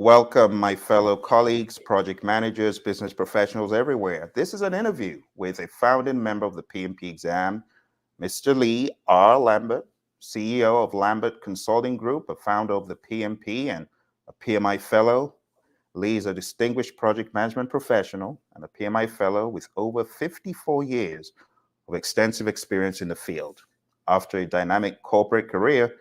Welcome, my fellow colleagues, project managers, business professionals everywhere. This is an interview with a founding member of the PMP Exam, Mr. Lee R. Lambert, CEO of Lambert Consulting Group, a founder of the PMP and a PMI Fellow. Lee is a distinguished project management professional and a PMI Fellow with over 54 years of extensive experience in the field. After a dynamic corporate career,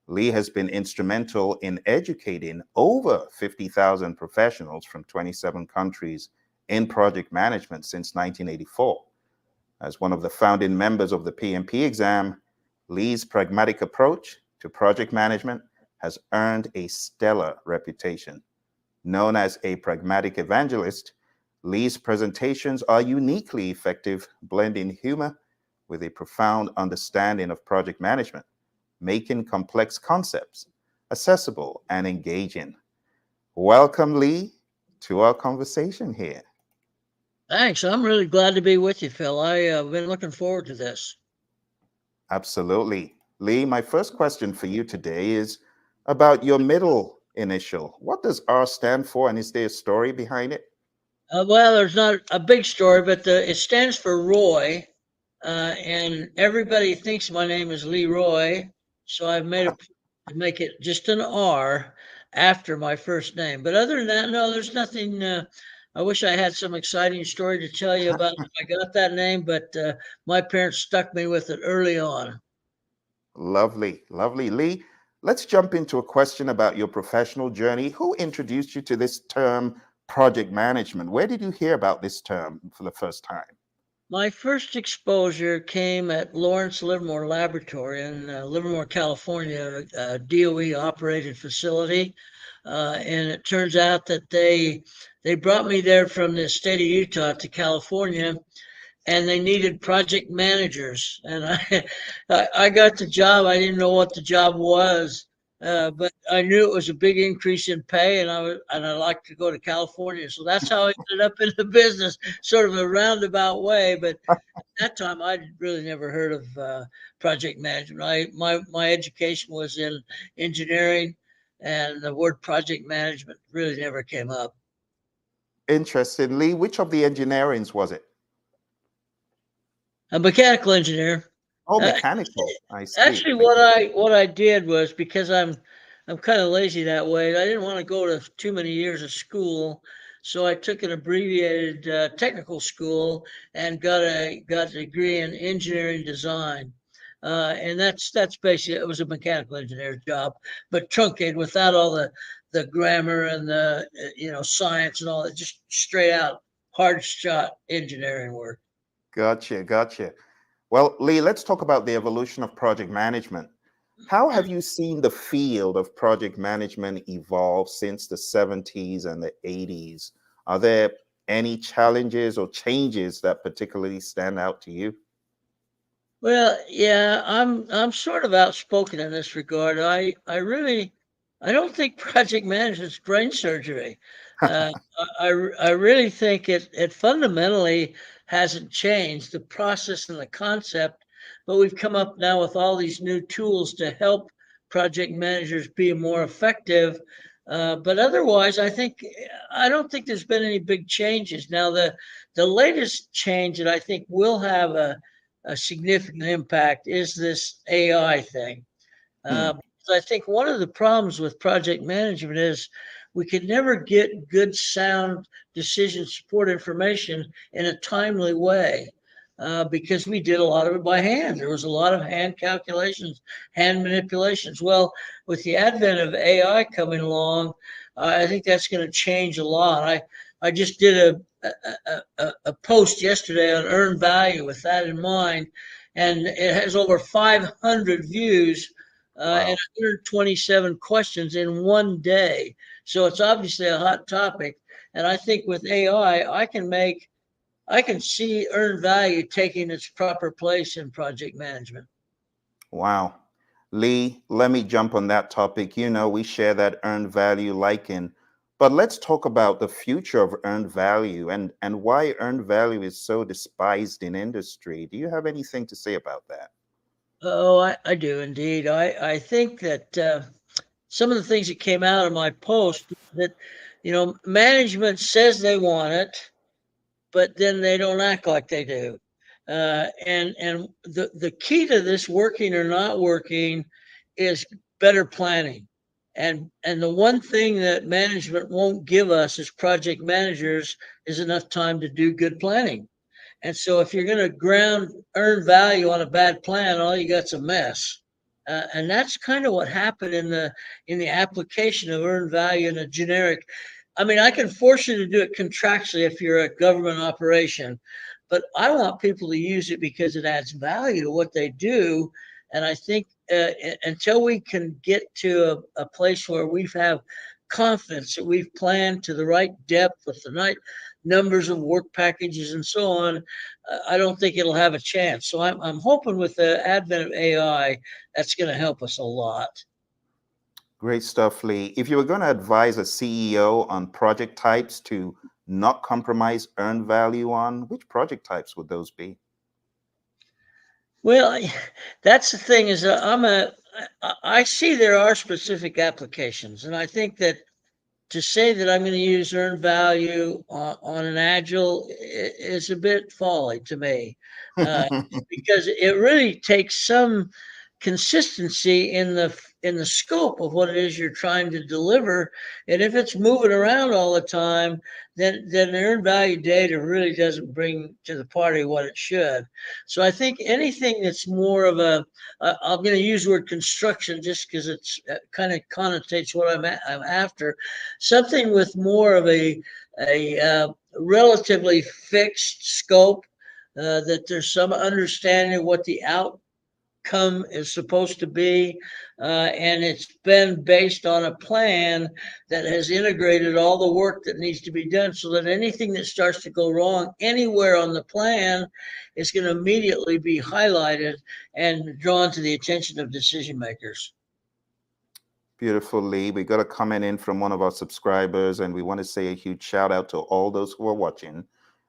Lee has been instrumental in educating over 50,000 professionals from 27 countries in project management since 1984. As one of the founding members of the PMP Exam, Lee's pragmatic approach to project management has earned a stellar reputation. Known as a pragmatic evangelist, Lee's presentations are uniquely effective, blending humor with a profound understanding of project management, making complex concepts accessible and engaging. Welcome, Lee, to our conversation here. Thanks. I'm really glad to be with you, Phil. I've been looking forward to this. Absolutely. Lee, my first question for you today is about your middle initial. What does R stand for, and is there a story behind it? Well, there's not a big story, but it stands for Roy, and everybody thinks my name is Leroy, so I've made a to make it just an R after my first name. But other than that, no, there's nothing. I wish I had some exciting story to tell you about how I got that name, but my parents stuck me with it early on. Lovely, lovely. Lee, let's jump into a question about your professional journey. Who introduced you to this term, project management? Where did you hear about this term for the first time? My first exposure came at Lawrence Livermore Laboratory in Livermore, California, a DOE operated facility. And it turns out that they brought me there from the state of Utah to California, and they needed project managers. And I got the job. I didn't know what the job was, but I knew it was a big increase in pay, and I liked to go to California. So that's how I ended up in the business, sort of a roundabout way. But at that time, I'd really never heard of project management. My education was in engineering, and the word project management really never came up. Interesting. Lee, which of the engineerings was it? A mechanical engineer. Oh, Uh, mechanical. I see. Actually, what I did was, because I'm kind of lazy that way. I didn't want to go to too many years of school, so I took an abbreviated technical school and got a degree in engineering design. And that's basically, it was a mechanical engineer's job, but truncated without all the grammar and the science and all that, just straight out hard shot engineering work. Gotcha, gotcha. Well, Lee, let's talk about the evolution of project management. How have you seen the field of project management evolve since the 70s and the 80s? Are there any challenges or changes that particularly stand out to you? Well, yeah, I'm sort of outspoken in this regard. I don't think project management is brain surgery. Uh, I really think it fundamentally hasn't changed the process and the concept, but we've come up now with all these new tools to help project managers be more effective. But otherwise, I don't think there's been any big changes. Now, the latest change that I think will have a significant impact is this AI thing. Hmm. I think one of the problems with project management is we can never get good, sound decision support information in a timely way. Because we did a lot of it by hand. There was a lot of hand calculations, hand manipulations. Well, with the advent of AI coming along, I think that's going to change a lot. I just did a post yesterday on earned value with that in mind, and it has over 500 views and Wow. 127 questions in one day. So it's obviously a hot topic. And I think with AI, I can see earned value taking its proper place in project management. Wow. Lee, let me jump on that topic. You know, we share that earned value liking, but let's talk about the future of earned value and why earned value is so despised in industry. Do you have anything to say about that? Oh, I do indeed. I think that some of the things that came out of my post that, management says they want it, but then they don't act like they do. And the key to this working or not working is better planning. And the one thing that management won't give us as project managers is enough time to do good planning. And so if you're going to earn value on a bad plan, all you got's a mess. And that's kind of what happened in the application of earned value in a generic. I mean, I can force you to do it contractually if you're a government operation, but I want people to use it because it adds value to what they do. And I think until we can get to a place where we have confidence that we've planned to the right depth with the right numbers of work packages and so on, I don't think it'll have a chance. So I'm hoping with the advent of AI, that's going to help us a lot. Great stuff, Lee. If you were going to advise a CEO on project types to not compromise earned value on, which project types would those be? Well, that's the thing is I see there are specific applications, and I think that to say that I'm going to use earned value on an agile is a bit folly to me, uh, because it really takes some consistency in the scope of what it is you're trying to deliver. And if it's moving around all the time, then earned value data really doesn't bring to the party what it should. So I think anything that's more of I'm going to use the word construction just because it's kind of connotates what I'm after. Something with more of a relatively fixed scope, that there's some understanding of what the outcome is supposed to be, and it's been based on a plan that has integrated all the work that needs to be done, so that anything that starts to go wrong anywhere on the plan is going to immediately be highlighted and drawn to the attention of decision makers. Beautiful, Lee. We got a comment in from one of our subscribers, and we want to say a huge shout out to all those who are watching.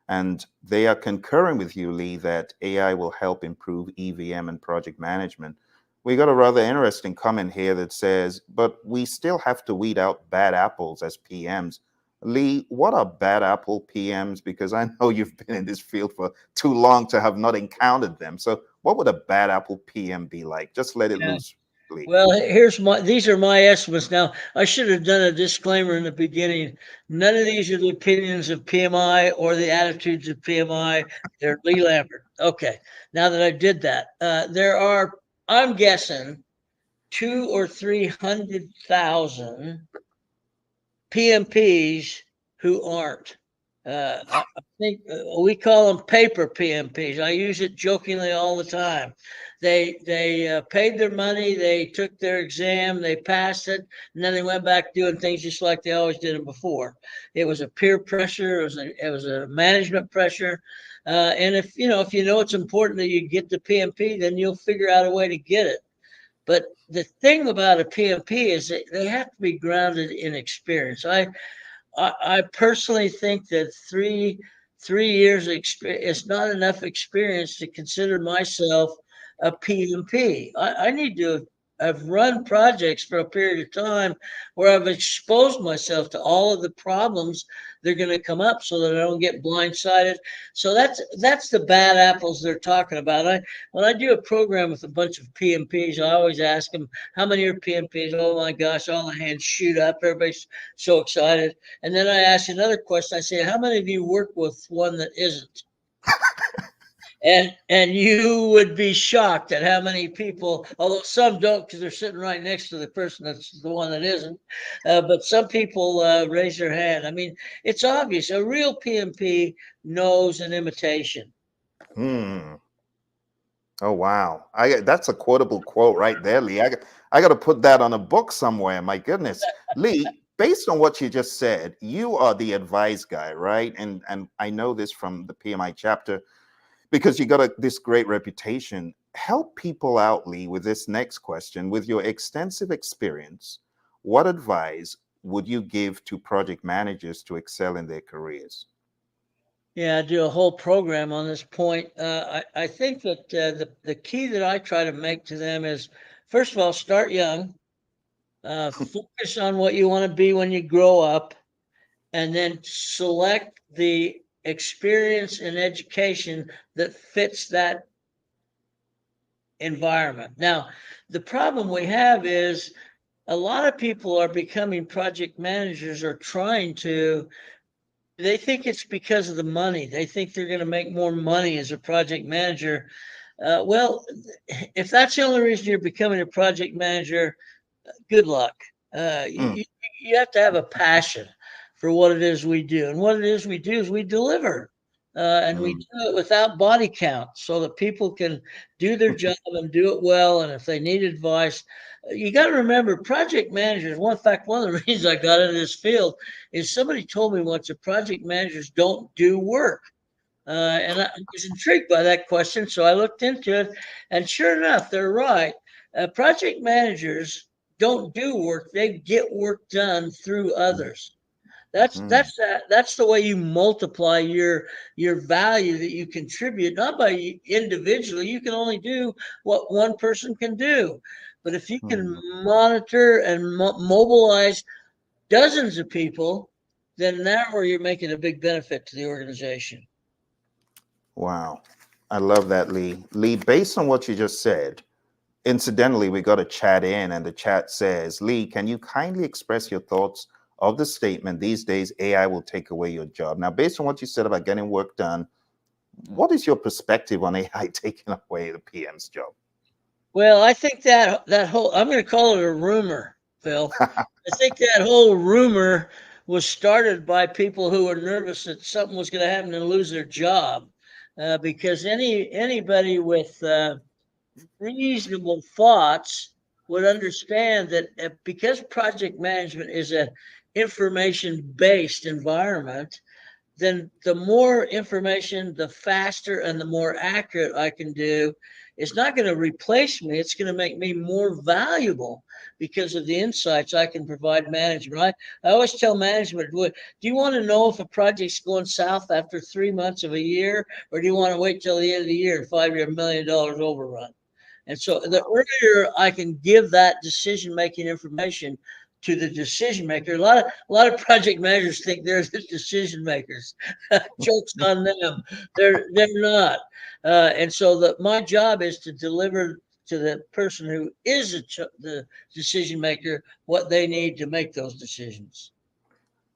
And they are concurring with you, Lee, that AI will help improve EVM and project management. We got a rather interesting comment here that says, but we still have to weed out bad apples as PMs. Lee, what are bad apple PMs? Because I know you've been in this field for too long to have not encountered them. So what would a bad apple PM be like? Just let it Yeah. loose, Lee. Well, these are my estimates. Now, I should have done a disclaimer in the beginning. None of these are the opinions of PMI or the attitudes of PMI. They're Lee Lambert. Okay. Now that I did that, there are, I'm guessing, 200,000 or 300,000 PMPs who aren't. I think we call them paper PMPs. I use it jokingly all the time. They paid their money, they took their exam, they passed it, and then they went back doing things just like they always did them before. It was a peer pressure, it was a management pressure, and if you know it's important that you get the PMP, then you'll figure out a way to get it. But the thing about a PMP is that they have to be grounded in experience. I personally think that three years of experience is not enough experience to consider myself a PMP. I need to have run projects for a period of time where I've exposed myself to all of the problems they're going to come up, so that I don't get blindsided. So that's the bad apples they're talking about. When I do a program with a bunch of PMPs, I always ask them, how many are PMPs? Oh my gosh, all the hands shoot up. Everybody's so excited. And then I ask another question. I say, how many of you work with one that isn't? And you would be shocked at how many people, although some don't because they're sitting right next to the person that's the one that isn't, but some people raise their hand. I mean, it's obvious. A real PMP knows an imitation. Hmm. Oh wow! That's a quotable quote right there, Lee. I got to put that on a book somewhere. My goodness, Lee. Based on what you just said, you are the advice guy, right? And I know this from the PMI chapter because you got this great reputation. Help people out, Lee, with this next question. With your extensive experience, what advice would you give to project managers to excel in their careers? Yeah, I do a whole program on this point. I think that the key that I try to make to them is, first of all, start young. focus on what you want to be when you grow up, and then select the experience and education that fits that environment. Now, the problem we have is a lot of people are becoming project managers or trying to. They think it's because of the money. They think they're going to make more money as a project manager. Well, if that's the only reason you're becoming a project manager, good luck. Mm, You have to have a passion for what it is we do. And what it is we do is we deliver. And we mm, do it without body count so that people can do their job and do it well. And if they need advice, you got to remember project managers. One fact, one of the reasons I got into this field is somebody told me once that project managers don't do work. And I was intrigued by that question. So I looked into it. And sure enough, they're right. Project managers don't do work, they get work done through mm, others. mm, That's the way you multiply your value that you contribute, not by individually. You can only do what one person can do. But if you can mm. monitor and mobilize dozens of people, then now where you're making a big benefit to the organization. Wow. I love that, Lee. Lee, based on what you just said, incidentally, we got a chat in, and the chat says, Lee, can you kindly express your thoughts of the statement, these days AI will take away your job? Now, based on what you said about getting work done, what is your perspective on AI taking away the PM's job? Well, I think that whole, I'm going to call it a rumor, Phil. I think that whole rumor was started by people who were nervous that something was going to happen and lose their job, because anybody with reasonable thoughts would understand that because project management is an information based environment, then the more information, the faster and the more accurate I can do. It's not going to replace me. It's going to make me more valuable because of the insights I can provide management. I always tell management, do you want to know if a project's going south after 3 months of a year, or do you want to wait till the end of the year and $5 million overrun? And so the earlier I can give that decision-making information to the decision maker, a lot of project managers think they're the decision makers. Jokes on them. They're not. And so my job is to deliver to the person who is the decision maker what they need to make those decisions.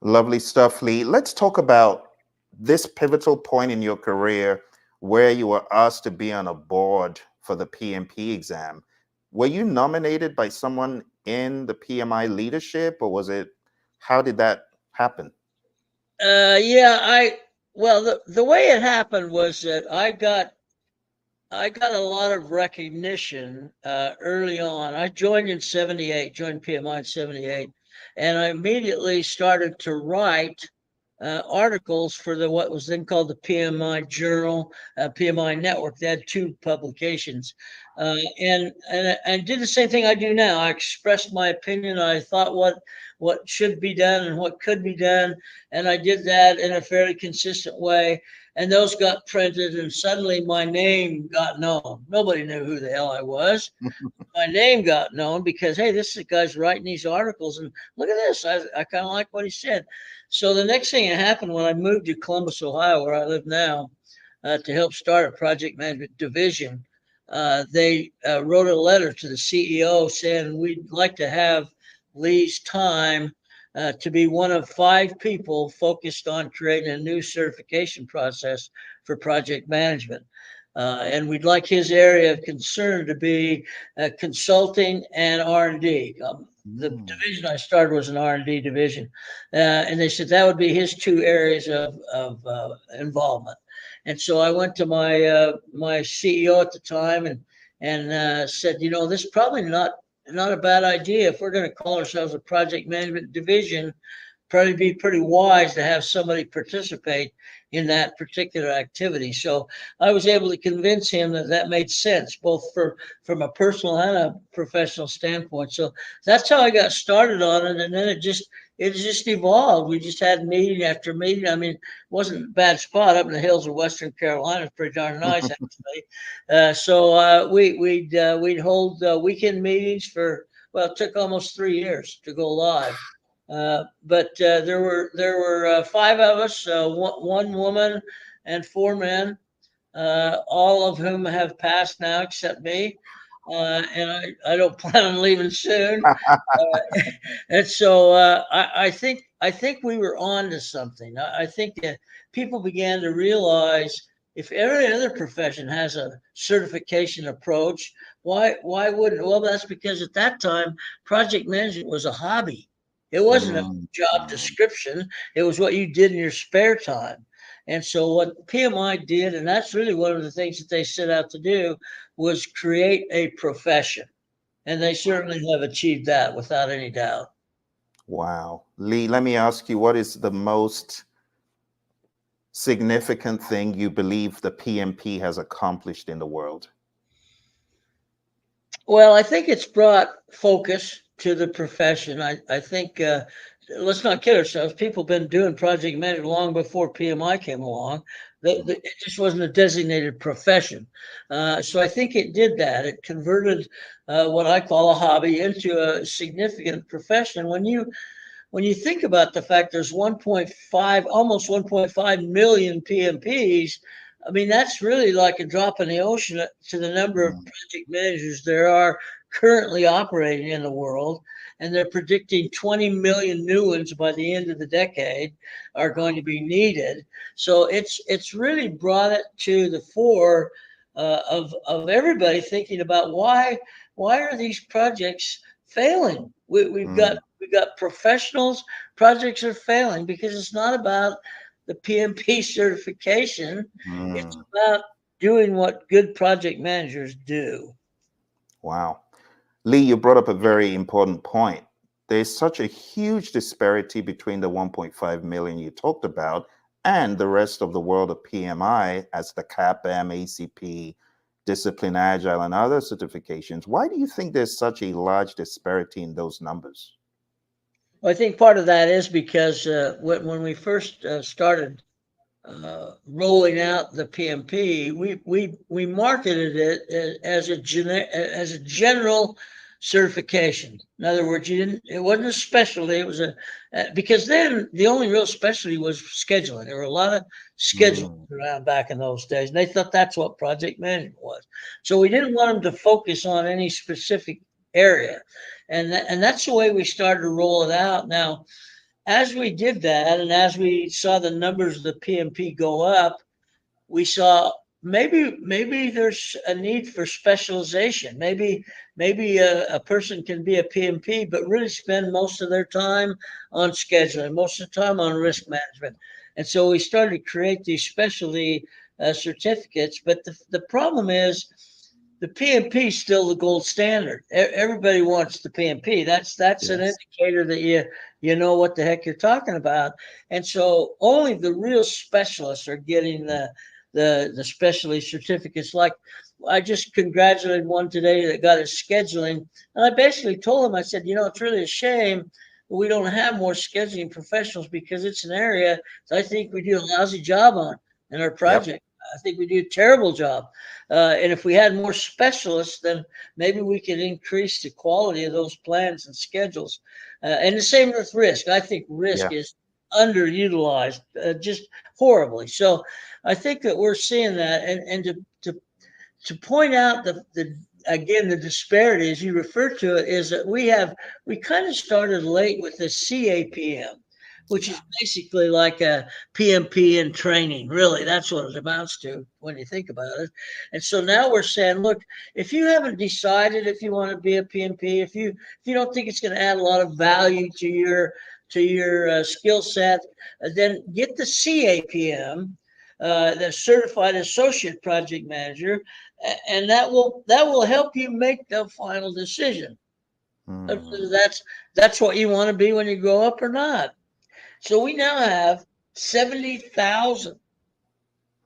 Lovely stuff, Lee. Let's talk about this pivotal point in your career where you were asked to be on a board for the PMP exam. Were you nominated by someone in the PMI leadership, or how did that happen? Yeah, well, the way it happened was that I got a lot of recognition early on. I joined in '78, joined PMI in '78, and I immediately started to write articles for what was then called the PMI Journal, PMI Network. They had two publications, and did the same thing I do now. I expressed my opinion. I thought what should be done and what could be done, and I did that in a fairly consistent way. And those got printed, and suddenly my name got known. Nobody knew who the hell I was. My name got known because, hey, this is the guy's writing these articles, and look at this. I kind of like what he said. So the next thing that happened when I moved to Columbus, Ohio, where I live now, to help start a project management division, they wrote a letter to the CEO saying we'd like to have Lee's time to be one of 5 people focused on creating a new certification process for project management. And we'd like his area of concern to be consulting and R&D. The Mm. division I started was an R&D division, and they said that would be his 2 areas of involvement. And so I went to my CEO at the time and said, this is probably not a bad idea if we're going to call ourselves a project management division. Probably be pretty wise to have somebody participate in that particular activity. So I was able to convince him that that made sense, both from a personal and a professional standpoint. So that's how I got started on it, and then it just evolved. We just had meeting after meeting. I mean, it wasn't a bad spot up in the hills of Western Carolina. It's pretty darn nice, actually. So we'd hold weekend meetings for Well, it took almost 3 years to go live. But there were five of us, one woman and four men, all of whom have passed now except me. And I don't plan on leaving soon. And so I think we were on to something. I think people began to realize if every other profession has a certification approach, why wouldn't? Well, that's because at that time project management was a hobby. It wasn't a Mm, job description. It was what you did in your spare time. And so what PMI did, and that's really one of the things that they set out to do, was create a profession. And they certainly have achieved that without any doubt. wow. Lee, let me ask you, what is the most significant thing you believe the PMP has accomplished in the world? Well, I think it's brought focus to the profession. I think, let's not kid ourselves, people have been doing project management long before PMI came along. It just wasn't a designated profession. So I think it did that. It converted what I call a hobby into a significant profession. When you think about the fact there's 1.5, almost 1.5 million PMPs, I mean, that's really like a drop in the ocean to the number of Mm, project managers there are currently operating in the world. And they're predicting 20 million new ones by the end of the decade are going to be needed. So it's really brought it to the fore of everybody thinking about why are these projects failing? mm, We've got professionals. Projects are failing because it's not about the PMP certification. It's mm. about doing what good project managers do. Wow. Lee, you brought up a very important point. There's such a huge disparity between the 1.5 million you talked about and the rest of the world of PMI as the CAPM, ACP, Discipline Agile, and other certifications. Why do you think there's such a large disparity in those numbers? Well, I think part of that is because when we first started rolling out the PMP, we marketed it as a general certification. In other words, it wasn't a specialty. It was because then the only real specialty was scheduling. There were a lot of scheduling Mm, around back in those days, and they thought that's what project management was. So we didn't want them to focus on any specific area, and that's the way we started to roll it out. Now, as we did that, and as we saw the numbers of the PMP go up, we saw maybe there's a need for specialization. Maybe a person can be a PMP, but really spend most of their time on scheduling, most of the time on risk management. And so we started to create these specialty certificates. But the problem is the PMP is still the gold standard. Everybody wants the PMP. That's an yes. indicator that you know what the heck you're talking about. And so only the real specialists are getting the specialty certificates. Like I just congratulated one today that got his scheduling, and I basically told him, I said, it's really a shame we don't have more scheduling professionals because it's an area that I think we do a lousy job on in our Yep. project. I think we do a terrible job. And if we had more specialists, then maybe we could increase the quality of those plans and schedules. And the same with risk. I think risk Yeah. is underutilized just horribly. So I think that we're seeing that. And to point out the again the disparity as you refer to it is that we kind of started late with the CAPM, which is basically like a PMP in training. Really, that's what it amounts to when you think about it. And so now we're saying, look, if you haven't decided if you want to be a PMP, if you don't think it's going to add a lot of value to your skill set, then get the CAPM, the Certified Associate Project Manager, and that will help you make the final decision. Mm, That's what you want to be when you grow up or not. So we now have 70,000,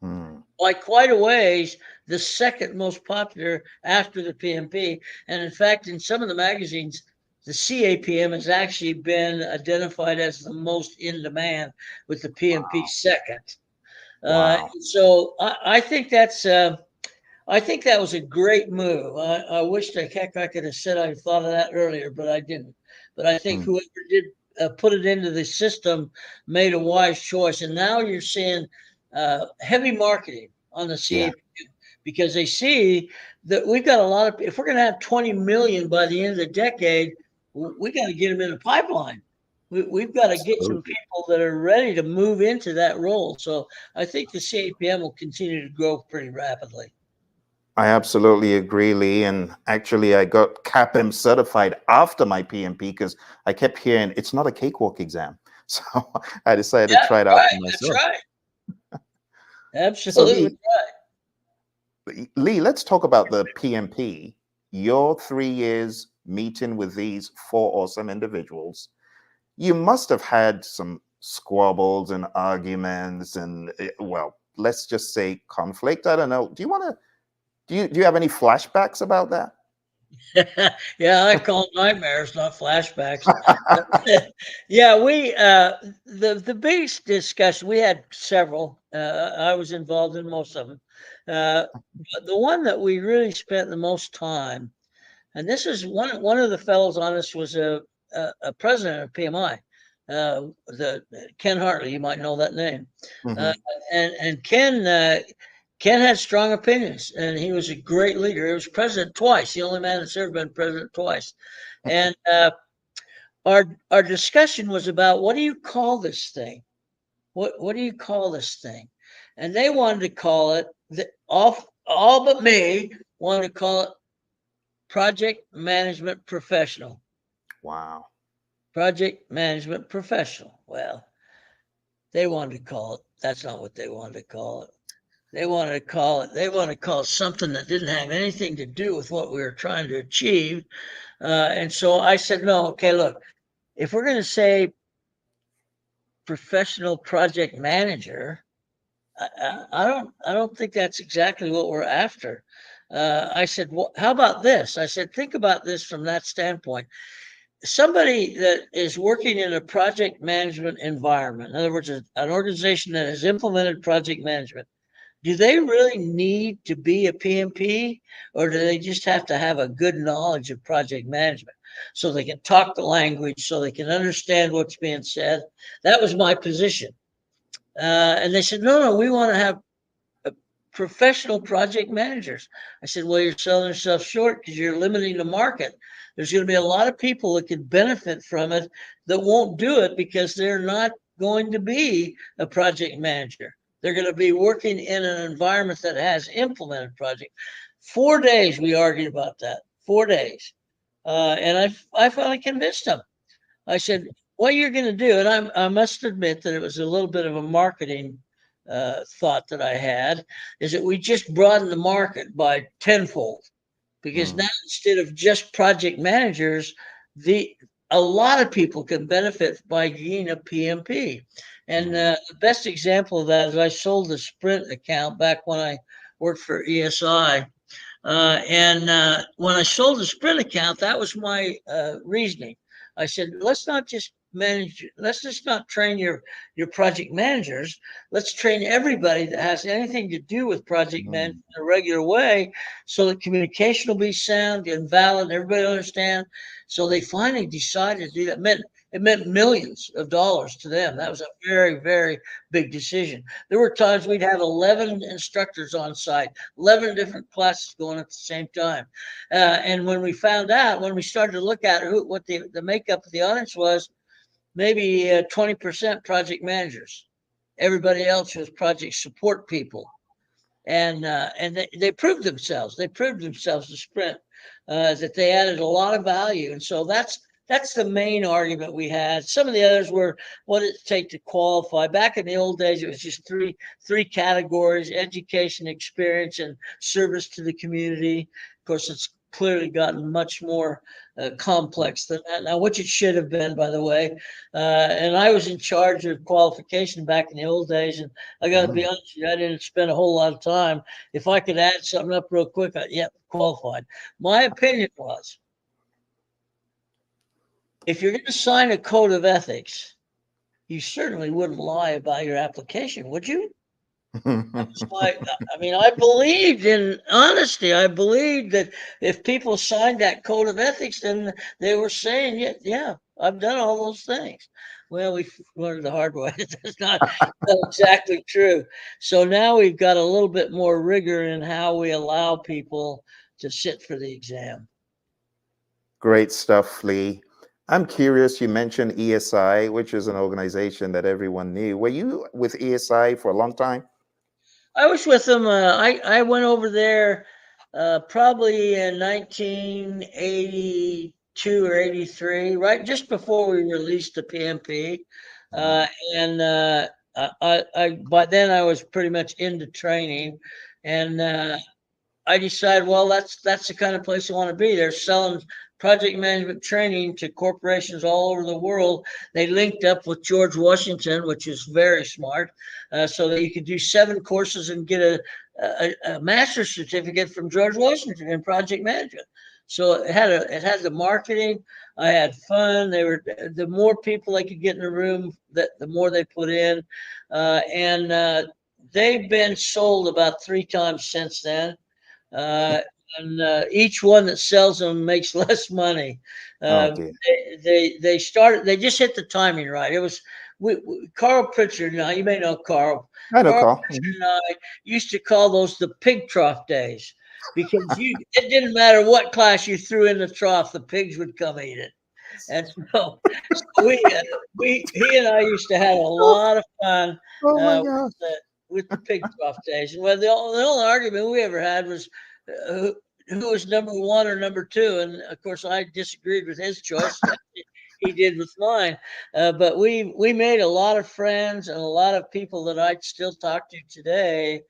mm. by quite a ways, the second most popular after the PMP. And in fact, in some of the magazines, the CAPM has actually been identified as the most in demand, with the PMP second. Wow. So I think that's I think that was a great move. I wish the heck I could have said I thought of that earlier, but I didn't. But I think Hmm. whoever did put it into the system made a wise choice. And now you're seeing heavy marketing on the Yeah, CAP because they see that we've got a lot of, if we're going to have 20 million by the end of the decade, we got to get them in the pipeline. We've got to get some absolutely. people that are ready to move into that role. So I think the CAPM will continue to grow pretty rapidly. I absolutely agree, Lee. And actually, I got CAPM certified after my PMP because I kept hearing it's not a cakewalk exam. So I decided to Yeah, try it out right. for That's myself. right. So Absolutely. Lee, let's talk about the PMP. Your 3 years meeting with these four awesome individuals. You must have had some squabbles and arguments and, well, let's just say conflict. I don't know. Do you want to, do you have any flashbacks about that? Yeah, I call them nightmares, not flashbacks. Yeah, we the biggest discussion we had several. I was involved in most of them. But the one that we really spent the most time, and this is one of the fellows on this was a president of PMI, the Ken Hartley. You might know that name. Uh, Hmm. and Ken had strong opinions, and he was a great leader. He was president twice, the only man that's ever been president twice. And our discussion was about what do you call this thing? What do you call this thing? And they wanted to call it all but me wanted to call it project management professional. Wow. Project management professional. Well, they wanted to call it. That's not what they wanted to call it. They wanted to call it something that didn't have anything to do with what we were trying to achieve. And so I said, no, okay, look, if we're going to say professional project manager, I don't think that's exactly what we're after. I said, well, how about this? I said, think about this from that standpoint. Somebody that is working in a project management environment, in other words, an organization that has implemented project management, do they really need to be a PMP, or do they just have to have a good knowledge of project management so they can talk the language, so they can understand what's being said? That was my position. And they said, no, we want to have professional project managers. I said, well, you're selling yourself short because you're limiting the market. There's going to be a lot of people that can benefit from it that won't do it because they're not going to be a project manager. They're going to be working in an environment that has implemented project. 4 days we argued about that. 4 days. And I finally convinced them. I said, what you're going to do, and I must admit that it was a little bit of a marketing thought that I had, is that we just broaden the market by tenfold. Because Mm. now instead of just project managers, the a lot of people can benefit by being a PMP. And Mm. the best example of that is I sold the Sprint account back when I worked for ESI. And when I sold the Sprint account, that was my reasoning. I said, let's just not train your project managers. Let's train everybody that has anything to do with project Mm. management in a regular way so that communication will be sound and valid, everybody understand. So they finally decided to do that. It meant millions of dollars to them. That was a very, very big decision. There were times we'd have 11 instructors on site, 11 different classes going at the same time. And when we found out, when we started to look at what the makeup of the audience was, maybe 20% project managers. Everybody else was project support people. And they proved themselves. They proved themselves to Sprint that they added a lot of value. And so that's the main argument we had. Some of the others were what it take to qualify. Back in the old days, it was just three categories: education, experience, and service to the community. Of course, it's clearly gotten much more complex than that now, which it should have been, by the way. And I was in charge of qualification back in the old days, and I got to be Mm. honest with you, I didn't spend a whole lot of time. If I could add something up real quick, qualified. My opinion was, if you're going to sign a code of ethics, you certainly wouldn't lie about your application, would you? I mean, I believed in honesty. I believed that if people signed that code of ethics, then they were saying, yeah, yeah, I've done all those things. Well, we learned the hard way. That's not exactly true. So now we've got a little bit more rigor in how we allow people to sit for the exam. Great stuff, Lee. I'm curious, you mentioned ESI, which is an organization that everyone knew. Were you with ESI for a long time? I was with them. I went over there probably in 1982 or 83, right just before we released the PMP. Uh, Wow. and by then I was pretty much into training, and I decided, well, that's the kind of place I want to be. They're selling project management training to corporations all over the world. They linked up with George Washington, which is very smart, so that you could do 7 courses and get a master's certificate from George Washington in project management. So it had the marketing. I had fun. They were the more people they could get in the room, that the more they put in, and they've been sold about 3 times since then, uh, and each one that sells them makes less money. Oh Uh, dear. they started. They just hit the timing right. It was Carl Pritchard. Now you may know Carl. I know, Carl Carl. Pritchard and I used to call those the pig trough days, because it didn't matter what class you threw in the trough, the pigs would come eat it. And so we he and I used to have a lot of fun Oh my with gosh. the pig trough days. And well, the only argument we ever had was who was number one or number two. And of course, I disagreed with his choice. He did with mine. But we made a lot of friends, and a lot of people that I still talk to today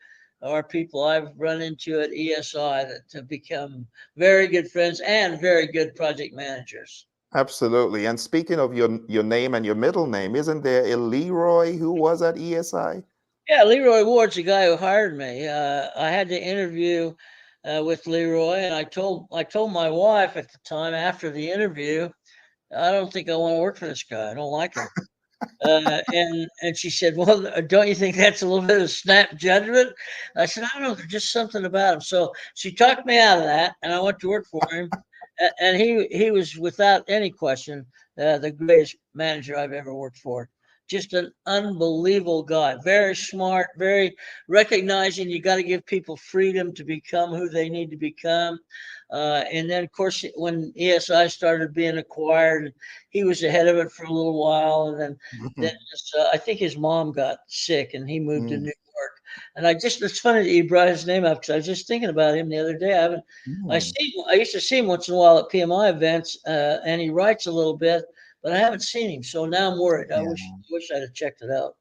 are people I've run into at ESI that have become very good friends and very good project managers. Absolutely. And speaking of your name and your middle name, isn't there a Leroy who was at ESI? Yeah, Leroy Ward's the guy who hired me. I had to interview with Leroy, and I told my wife at the time after the interview, I don't think I want to work for this guy. I don't like him. And she said, "Well, don't you think that's a little bit of snap judgment?" I said, "I don't know. There's just something about him." So she talked me out of that, and I went to work for him. And he was without any question the greatest manager I've ever worked for. Just an unbelievable guy, very smart, very recognizing you got to give people freedom to become who they need to become. And then, of course, when ESI started being acquired, he was ahead of it for a little while, and then I think his mom got sick, and he moved to New Mm, York. And it's funny that you brought his name up, because I was just thinking about him the other day. mm, I used to see him once in a while at PMI events, and he writes a little bit, but I haven't seen him. So now I'm worried. I yeah. wish I'd have checked it out.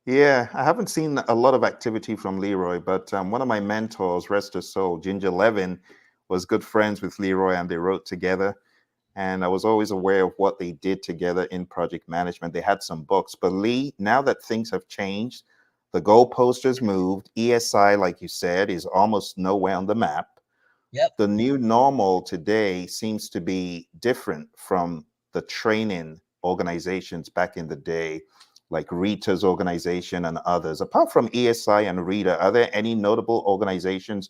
Yeah, I haven't seen a lot of activity from Leroy, but one of my mentors, rest his soul, Ginger Levin, was good friends with Leroy and they wrote together. And I was always aware of what they did together in project management. They had some books. But Lee, now that things have changed, the goalpost moved. ESI, like you said, is almost nowhere on the map. Yep. The new normal today seems to be different from the training organizations back in the day, like Rita's organization and others. Apart from ESI and Rita, are there any notable organizations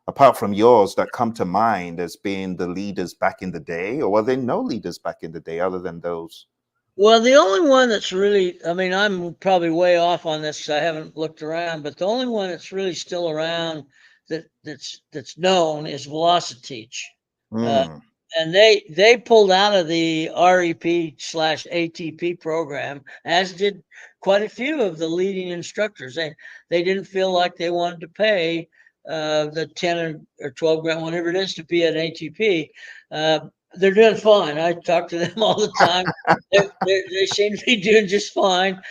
apart from yours that come to mind as being the leaders back in the day, or were there no leaders back in the day other than those? Well, the only one that's really, I mean, I'm probably way off on this 'cause I haven't looked around, but the only one that's really still around that's known is Velociteach. Uh, Mm, and they pulled out of the REP/ATP program, as did quite a few of the leading instructors. They didn't feel like they wanted to pay the 10 or 12 grand, whatever it is, to be an ATP. They're doing fine. I talk to them all the time. They seem to be doing just fine.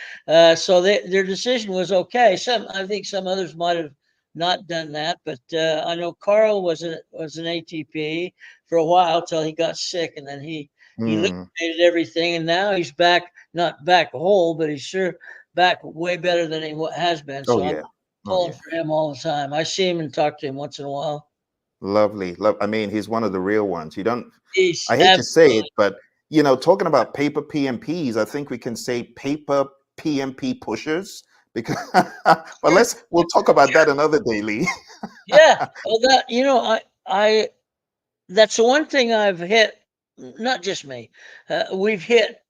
So their decision was okay. I think some others might have not done that, but I know Carl was an ATP for a while till he got sick, and then he mm. liquidated everything, and now he's back, not back whole, but he's sure back way better than he has been. Oh, So I'm yeah. Oh, pulling yeah. for him all the time. I see him and talk to him once in a while. Lovely. I mean, he's one of the real ones. You don't, He's I hate to say it, absolutely. but talking about paper PMPs, I think we can say paper PMP pushers Because, but we'll talk about that another day, Lee. Yeah. Well, that, I that's the one thing I've hit, not just me, we've hit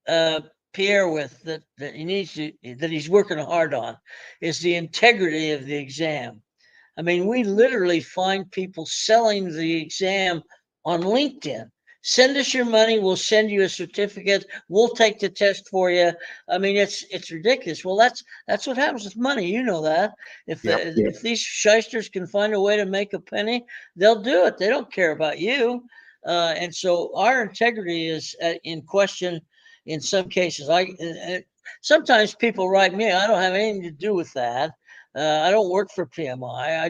Pierre with that he needs to, that he's working hard on, is the integrity of the exam. I mean, we literally find people selling the exam on LinkedIn. Send us your money. We'll send you a certificate. We'll take the test for you. I mean, it's ridiculous. Well, that's what happens with money. You know that. Yep. If these shysters can find a way to make a penny, they'll do it. They don't care about you. And so our integrity is in question in some cases. Sometimes people write me. I don't have anything to do with that. I don't work for PMI.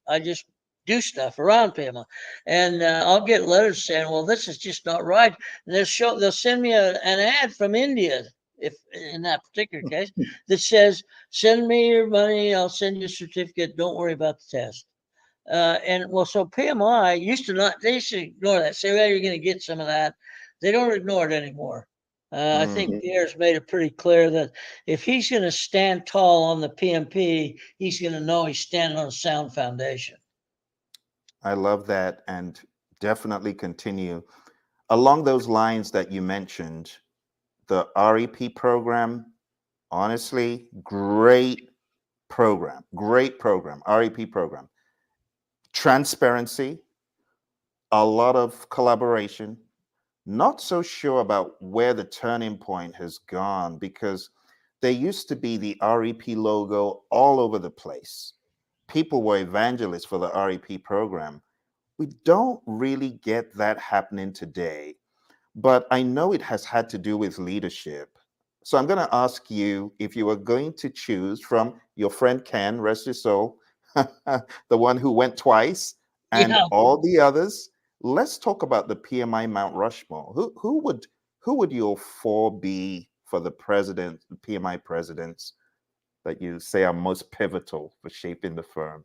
I just do stuff around PMI, and I'll get letters saying, "Well, this is just not right." And they'll send me an ad from India, if in that particular case, that says, "Send me your money. I'll send you a certificate. Don't worry about the test." And well, so PMI used to not, they used to ignore that. Say, well, you're going to get some of that. They don't ignore it anymore. I think Pierre's made it pretty clear that if he's going to stand tall on the PMP, he's going to know he's standing on a sound foundation. I love that, and definitely continue along those lines that you mentioned. The REP program, honestly, great program, REP program. Transparency, a lot of collaboration. Not so sure about where the turning point has gone, because there used to be the REP logo all over the place. People were evangelists for the REP program. We don't really get that happening today, but I know it has had to do with leadership. So I'm going to ask you, if you were going to choose from your friend Ken, rest his soul, the one who went twice, and Yeah. all the others, let's talk about the PMI Mount Rushmore. Who would your four be for the president, the PMI presidents that you say are most pivotal for shaping the firm?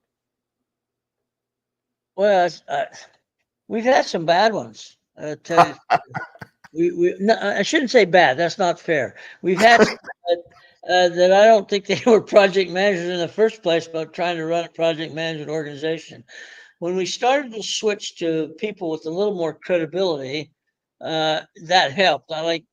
Well, we've had some bad ones. I tell you, no, I shouldn't say bad. That's not fair. We've had some that I don't think they were project managers in the first place, but trying to run a project management organization. When we started to switch to people with a little more credibility, that helped. I like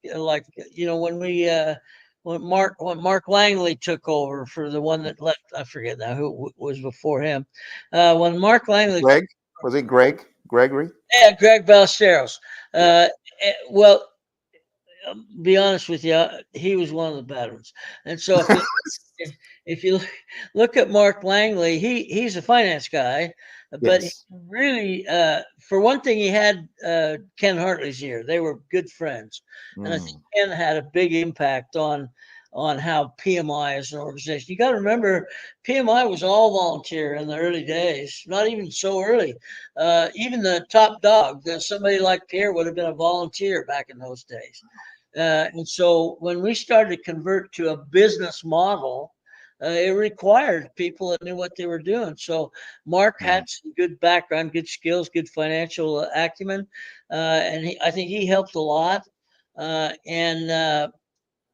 when Mark Langley took over for the one that left. I forget now who was before him. When Mark Langley, Greg? Was it Greg? Gregory? yeah, Greg Ballesteros. Yeah. Well, be honest with you, he was one of the bad ones. And so if you look at Mark Langley, he's a finance guy, but he Yes. really, for one thing, he had Ken Hartley's ear. They were good friends, and I think Mm, Ken had a big impact on how PMI as an organization. You got to remember, PMI was all volunteer in the early days. Not even so early. Even the top dog, somebody like Pierre, would have been a volunteer back in those days. And so when we started to convert to a business model, it required people that knew what they were doing. So Mark mm, had some good background, good skills, good financial acumen, and I think he helped a lot. And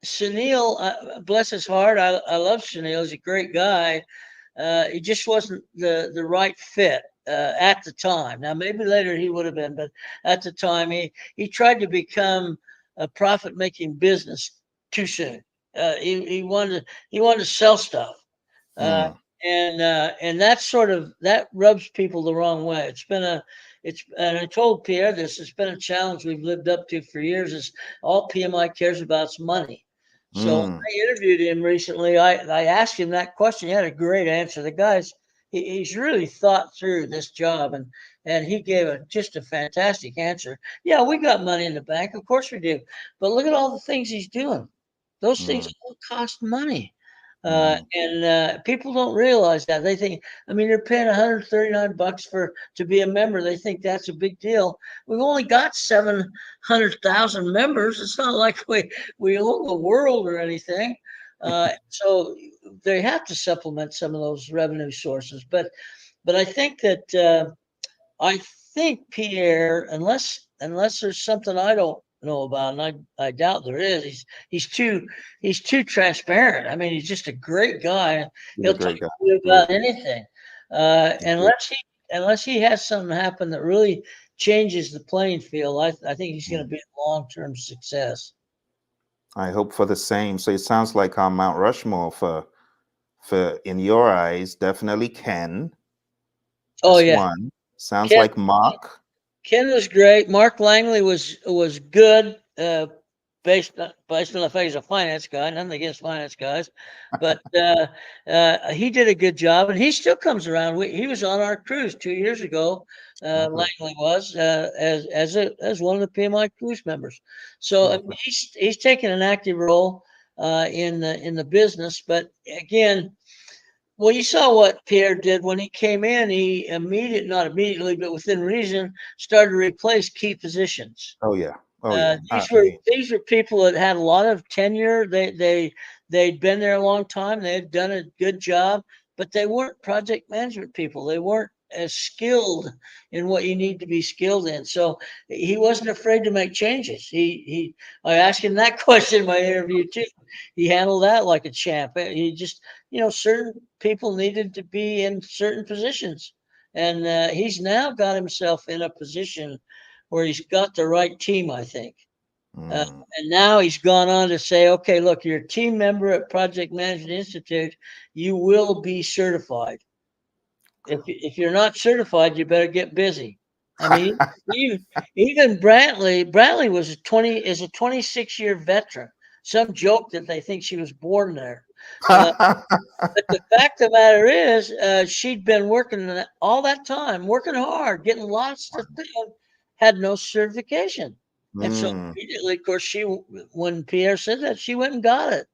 Sunil, bless his heart, I love Sunil. He's a great guy. He just wasn't the right fit at the time. Now maybe later he would have been, but at the time he tried to become a profit making business too soon. He wanted to sell stuff, uh, mm. and that rubs people the wrong way. And I told Pierre this. It's been a challenge we've lived up to for years. Is all PMI cares about is money. So Mm, I interviewed him recently. I asked him that question. He had a great answer. The guy's he's really thought through this job, and he gave just a fantastic answer. Yeah, we got money in the bank, of course we do, but look at all the things he's doing. Those things mm, all cost money. mm, And people don't realize that. They think, I mean, they're paying $139 to be a member. They think that's a big deal. We've only got 700,000 members. It's not like we own the world or anything. So they have to supplement some of those revenue sources. But I think that I think Pierre, unless there's something I don't know about, and I doubt there is. He's too transparent. I mean, he's just a great guy. He's a He'll talk great guy. to you Great. about anything, Great. unless he has something happen that really changes the playing field. I think he's going Mm. to be a long-term success. I hope for the same. So it sounds like our Mount Rushmore for in your eyes, definitely Ken. Oh That's yeah, one. Sounds Ken like Mark. Ken was great. Mark Langley was good. Based on the fact he's a finance guy, nothing against finance guys, but he did a good job, and he still comes around. He was on our cruise 2 years ago. Lovely. Langley was as one of the PMI cruise members. So I mean, Lovely. he's taking an active role in the business. But again, well, you saw what Pierre did when he came in. He not immediately, but within reason, started to replace key positions. Oh yeah. Oh yeah. These were people that had a lot of tenure. They'd been there a long time. They had done a good job, but they weren't project management people. They weren't as skilled in what you need to be skilled in. So he wasn't afraid to make changes. I asked him that question in my interview too. He handled that like a champ. He just, certain people needed to be in certain positions, and he's now got himself in a position where he's got the right team, I think. Mm. And now he's gone on to say, okay, look, you're a team member at Project Management Institute. You will be certified. If you're not certified, you better get busy. I mean, even Brantley is a 26-year veteran. Some joke that they think she was born there. Uh, but the fact of the matter is, she'd been working all that time, working hard, getting lots of things, had no certification. And so Mm. immediately, of course, when Pierre said that, she went and got it.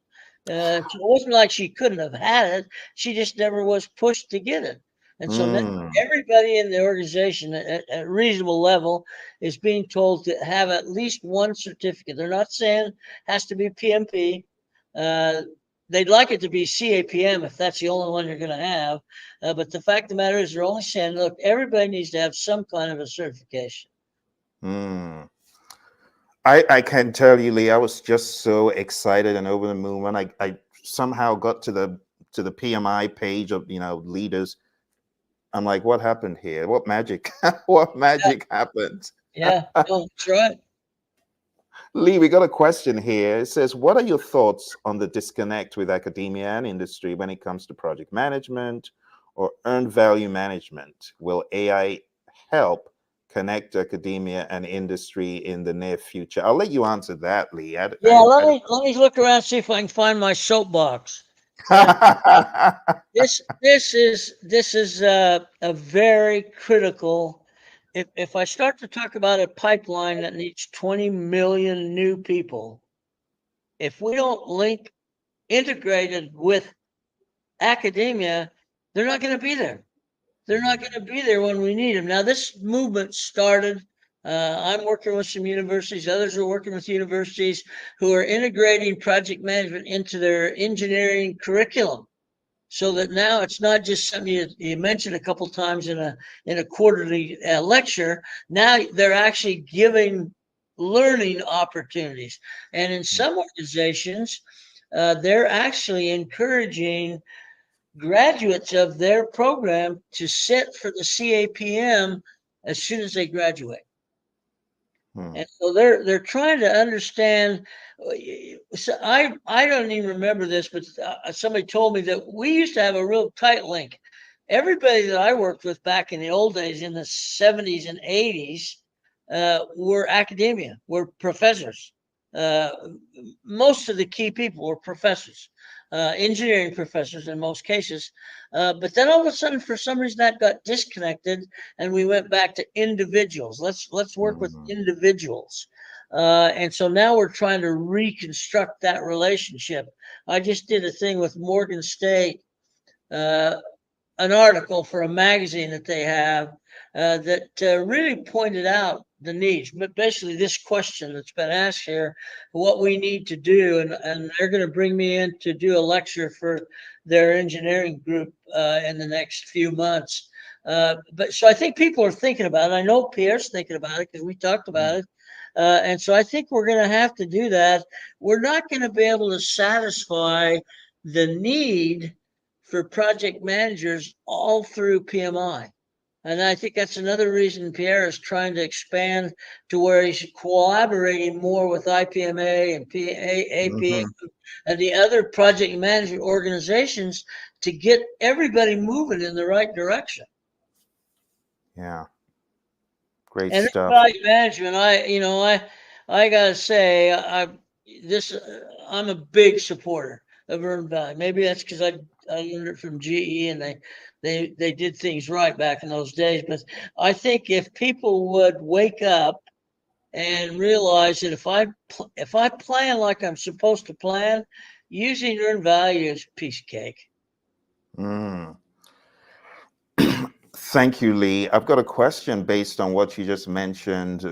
So it wasn't like she couldn't have had it. She just never was pushed to get it. And so now Mm. everybody in the organization at a reasonable level is being told to have at least one certificate. They're not saying it has to be PMP. Uh, they'd like it to be CAPM if that's the only one you're going to have. But the fact of the matter is, they're only saying, look, everybody needs to have some kind of a certification. Mm. I can tell you, Lee, I was just so excited and over the moon when I somehow got to the PMI page of leaders. I'm like, what happened here? What magic? What magic happened? Yeah, no, that's right. Lee, we got a question here. It says, what are your thoughts on the disconnect with academia and industry when it comes to project management or earned value management? Will AI help connect academia and industry in the near future? I'll let you answer that, Lee. Yeah, let me look around, see if I can find my soapbox. Uh, this is a very critical. If I start to talk about a pipeline that needs 20 million new people, if we don't link integrated with academia, they're not going to be there. They're not going to be there when we need them. Now, this movement started. I'm working with some universities. Others are working with universities who are integrating project management into their engineering curriculum, so that now it's not just something you mentioned a couple times in a quarterly lecture. Now they're actually giving learning opportunities, and in some organizations, they're actually encouraging graduates of their program to sit for the CAPM as soon as they graduate. And so they're trying to understand. So I don't even remember this, but somebody told me that we used to have a real tight link. Everybody that I worked with back in the old days, in the 70s and 80s, were academia, were professors. Uh, Most of the key people were professors, engineering professors in most cases. But then all of a sudden, for some reason, that got disconnected, and we went back to individuals. Let's work with individuals. And so now we're trying to reconstruct that relationship. I just did a thing with Morgan State, uh, an article for a magazine that they have that really pointed out the needs, but basically this question that's been asked here, what we need to do, and they're going to bring me in to do a lecture for their engineering group in the next few months. But so I think people are thinking about it. I know Pierre's thinking about it because we talked about it. And so I think we're going to have to do that. We're not going to be able to satisfy the need for project managers all through PMI. And I think that's another reason Pierre is trying to expand to where he's collaborating more with IPMA and APA Hmm. and the other project management organizations to get everybody moving in the right direction. Yeah, great And stuff. project management, I gotta say, this I'm a big supporter of earned value. Maybe that's because I learned it from GE and they did things right back in those days. But I think if people would wake up and realize that if I plan like I'm supposed to plan, using earned value is a piece of cake. Mm. Thank you, Lee. I've got a question based on what you just mentioned.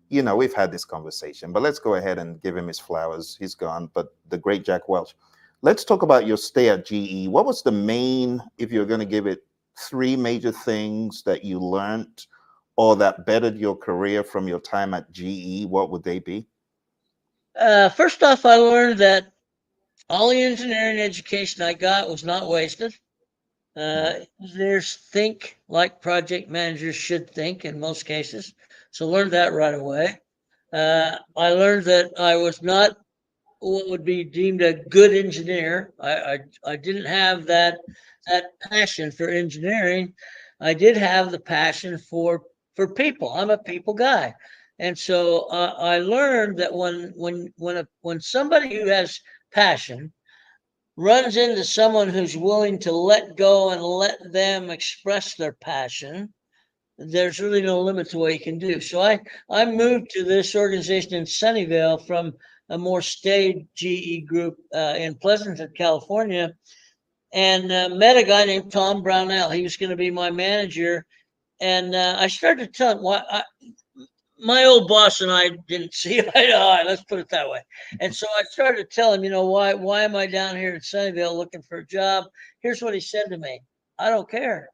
We've had this conversation, but let's go ahead and give him his flowers. He's gone, but the great Jack Welch. Let's talk about your stay at GE. What was the main, if you're going to give it three major things that you learned or that bettered your career from your time at GE, what would they be? First off, I learned that all the engineering education I got was not wasted. Mm. Engineers think like project managers should think in most cases. So learned that right away. I learned that I was not what would be deemed a good engineer. I didn't have that passion for engineering. I did have the passion for people. I'm a people guy, and so I learned that when somebody who has passion runs into someone who's willing to let go and let them express their passion, there's really no limit to what you can do. So I moved to this organization in Sunnyvale from a more staid GE group in Pleasanton, California, and met a guy named Tom Brownell. He was going to be my manager. And I started to tell him my old boss and I didn't see eye to eye. Let's put it that way. And so I started to tell him, why am I down here in Sunnyvale looking for a job? Here's what he said to me: I don't care.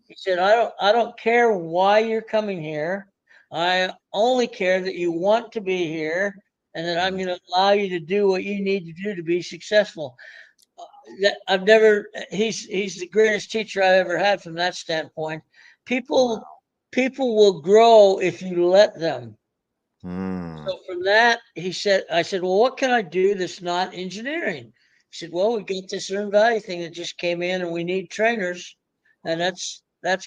He said, I don't care why you're coming here. I only care that you want to be here and that I'm Mm. going to allow you to do what you need to do to be successful. I've never he's the greatest teacher I've ever had from that standpoint. People Wow. people will grow if you let them. Mm. So from that, I said, well, what can I do that's not engineering? He said, well, we got this earned value thing that just came in and we need trainers. And that's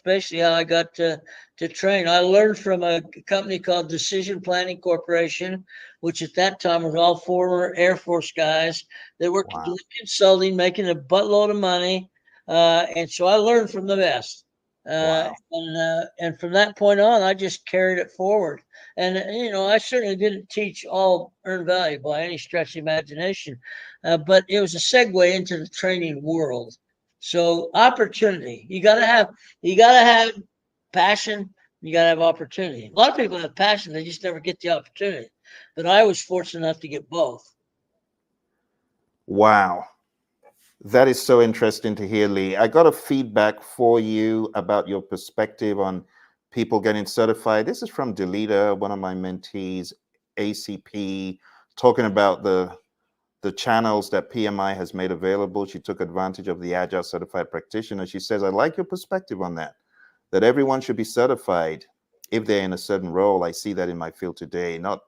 basically how I got to train. I learned from a company called Decision Planning Corporation, which at that time was all former Air Force guys. They were Wow. doing consulting, making a buttload of money. And so I learned from the best. Wow. And from that point on, I just carried it forward. And I certainly didn't teach all earned value by any stretch of the imagination, but it was a segue into the training world. So opportunity, you gotta have passion, you gotta have opportunity. A lot of people have passion, they just never get the opportunity. But I was fortunate enough to get both. Wow. That is so interesting to hear, Lee. I got a feedback for you about your perspective on people getting certified. This is from Delita, one of my mentees, ACP, talking about the channels that PMI has made available. She took advantage of the Agile Certified Practitioner. She says, I like your perspective on that everyone should be certified if they're in a certain role. I see that in my field today. Not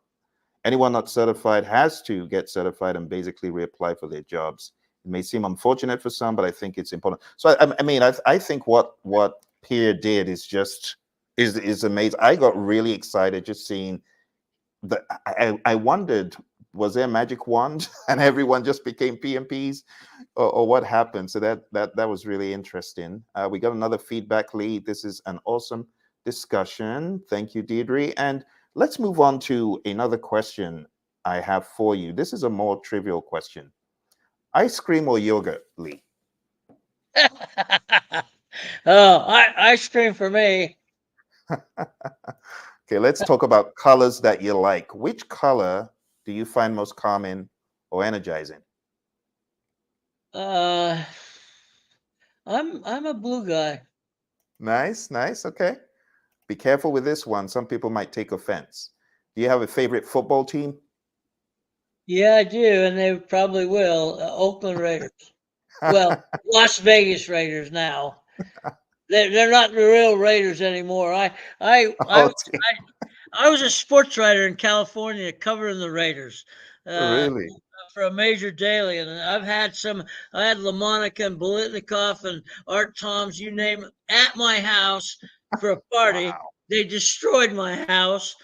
anyone not certified has to get certified and basically reapply for their jobs. It may seem unfortunate for some, but I think it's important. So I think what Pierre did is amazing. I got really excited just seeing the. I wondered, was there a magic wand and everyone just became PMPs, or what happened? So that was really interesting. We got another feedback lead. This is an awesome discussion. Thank you, Deirdre. And let's move on to another question I have for you. This is a more trivial question. Ice cream or yogurt, Lee? Oh, ice cream for me. Okay, let's talk about colors that you like. Which color do you find most calming or energizing? Uh, I'm a blue guy. Nice, nice. Okay. Be careful with this one. Some people might take offense. Do you have a favorite football team? Yeah, I do, and they probably will. Oakland Raiders. Well, Las Vegas Raiders now. They're not the real Raiders anymore. I Okay, I was a sports writer in California covering the Raiders uh, really? for a major daily, and I've had some. I had LaMonica and Bolitnikoff and Art Toms, you name it, at my house for a party. Wow. They destroyed my house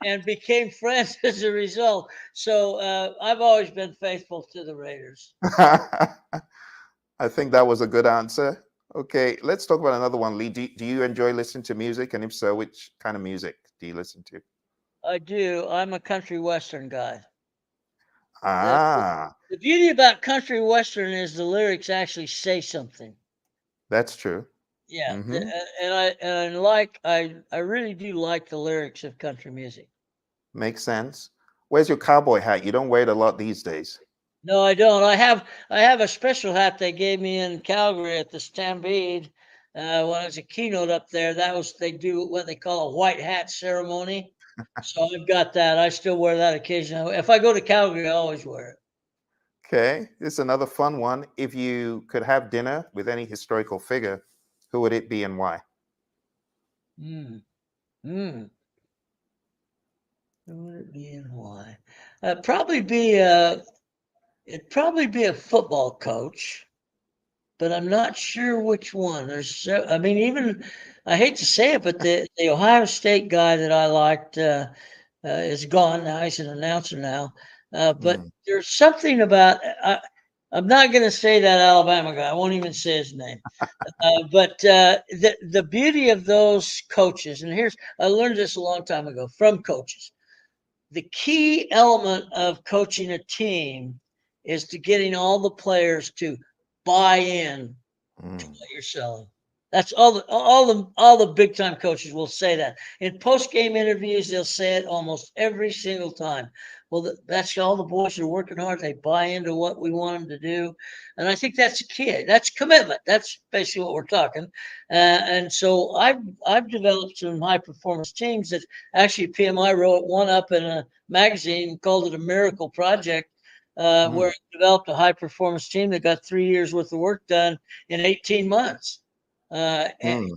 and became friends as a result. So I've always been faithful to the Raiders. I think that was a good answer. Okay, let's talk about another one. Lee, do you enjoy listening to music? And if so, which kind of music do you listen to? I do. I'm a country western guy. The, Ah, the beauty about country western is the lyrics actually say something. that's true. Yeah, Hmm. I really do like the lyrics of country music. Makes sense. Where's your cowboy hat? You don't wear it a lot these days. No, I don't. I have a special hat they gave me in Calgary at the Stampede when I was a keynote up there. They do what they call a white hat ceremony. So I've got that. I still wear that occasionally. If I go to Calgary, I always wear it. Okay, this is another fun one. If you could have dinner with any historical figure, who would it be and why? Mm. Mm. Who would it be and why? It'd probably be a football coach, but I'm not sure which one. I mean, even I hate to say it, but the Ohio State guy that I liked is gone now. He's an announcer now. But Mm, there's something about I'm not going to say that Alabama guy. I won't even say his name. But the beauty of those coaches, and I learned this a long time ago from coaches. The key element of coaching a team is to getting all the players to buy in to mm, what you're selling. That's all the big time coaches will say that. In post game interviews, they'll say it almost every single time. Well, that's all the boys are working hard. They buy into what we want them to do, and I think that's a key. That's commitment. That's basically what we're talking. And so I've developed some high performance teams that actually PMI wrote one up in a magazine, called it a miracle project, mm, where it developed a high performance team that got 3 years worth of work done in 18 months. mm,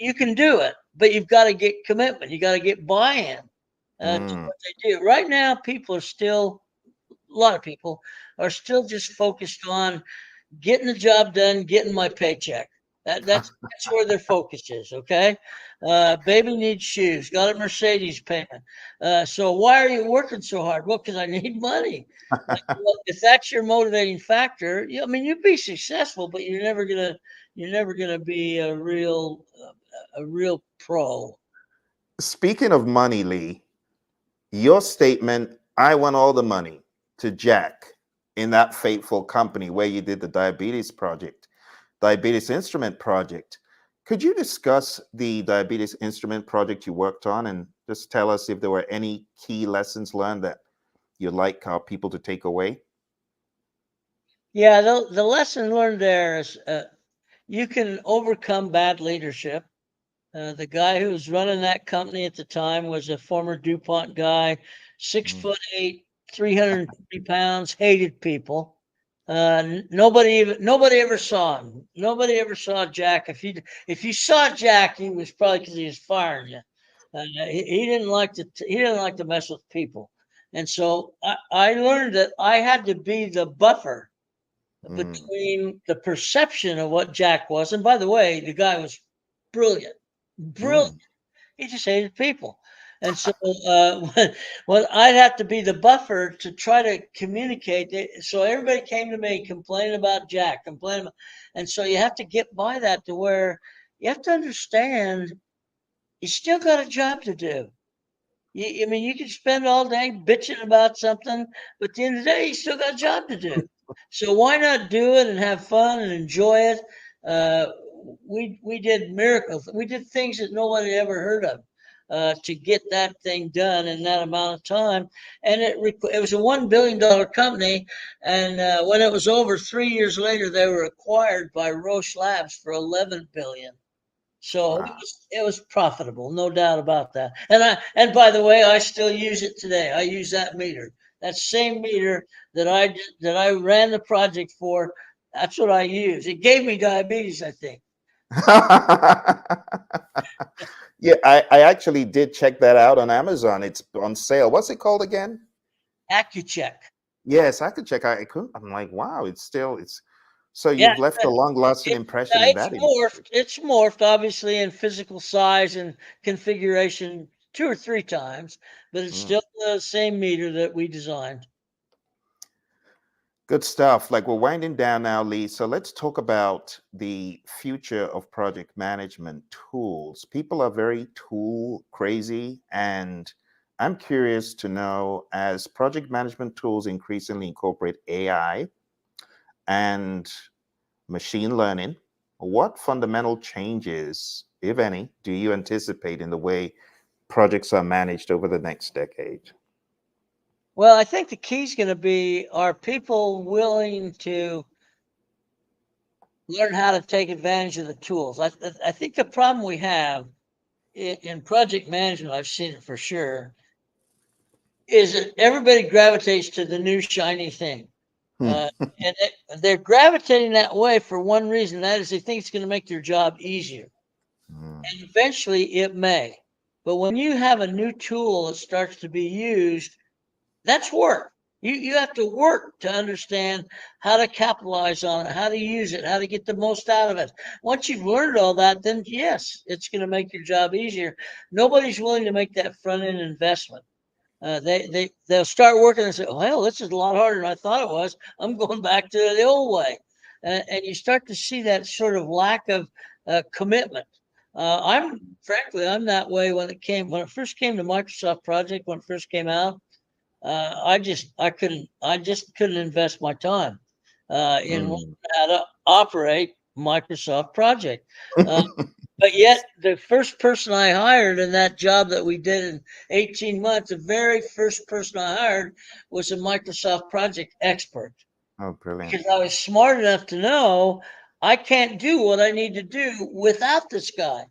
You can do it, but you've got to get commitment. You got to get buy-in to mm. what they do. Right now, a lot of people are still just focused on getting the job done, getting my paycheck. That's where their focus is. Okay, baby needs shoes. Got a Mercedes payment. So why are you working so hard? Well, because I need money. Well, if that's your motivating factor, I mean, you'd be successful, but you're never gonna be a real pro. Speaking of money, Lee, your statement, I want all the money to Jack in that fateful company where you did the diabetes instrument project. Could you discuss the diabetes instrument project you worked on and just tell us if there were any key lessons learned that you'd like our people to take away? Yeah, the lesson learned there is you can overcome bad leadership. The guy who was running that company at the time was a former DuPont guy, six Mm, foot eight, 350 pounds, hated people. Nobody ever saw him. Nobody ever saw Jack. If you saw Jack, he was probably because he was firing you. He didn't like to mess with people, and so I learned that I had to be the buffer mm, between the perception of what Jack was. And by the way, the guy was brilliant, brilliant. mm, He just hated people. And so when I'd have to be the buffer to try to communicate. So everybody came to me complaining about Jack, and so you have to get by that to where you have to understand you still got a job to do. I mean, you can spend all day bitching about something, but at the end of the day, you still got a job to do. So why not do it and have fun and enjoy it? Uh, we did miracles. We did things that nobody ever heard of to get that thing done in that amount of time. And it was a $1 billion company. And when it was over, 3 years later, they were acquired by Roche Labs for 11 billion. So Wow. it was profitable, no doubt about that. And by the way, I still use it today. I use that meter. That same meter that I ran the project for, that's what I use. It gave me diabetes, I think. Yeah, I actually did check that out on Amazon. It's on sale. What's it called again? AccuCheck. Yes, I could check out. I could. I'm like, wow, it's so Yeah, you've left a long-lasting it, impression in it's that industry. morphed. It's morphed, obviously, in physical size and configuration two or three times, but it's Mm. still the same meter that we designed. Good stuff. Like we're winding down now, Lee. So let's talk about the future of project management tools. People are very tool crazy, and I'm curious to know as project management tools increasingly incorporate AI and machine learning, what fundamental changes, if any, do you anticipate in the way projects are managed over the next decade? Well, I think the key is going to be, are people willing to learn how to take advantage of the tools? I think the problem we have in project management, I've seen it for sure, is that everybody gravitates to the new shiny thing. Hmm. Uh, they're gravitating that way for one reason, that is they think it's going to make their job easier. Hmm. And eventually it may. But when you have a new tool that starts to be used, that's work. You have to work to understand how to capitalize on it, how to use it, how to get the most out of it. Once you've learned all that, then yes, it's going to make your job easier. Nobody's willing to make that front end investment. They'll start working and say, "Well, this is a lot harder than I thought it was. I'm going back to the old way," and you start to see that sort of lack of commitment. I'm that way when it first came to Microsoft Project, when it first came out. I just couldn't invest my time in learning Hmm. how to operate Microsoft Project. Uh, but yet, the first person I hired in that job that we did in 18 months, the very first person I hired was a Microsoft Project expert Oh, brilliant. because I was smart enough to know I can't do what I need to do without this guy.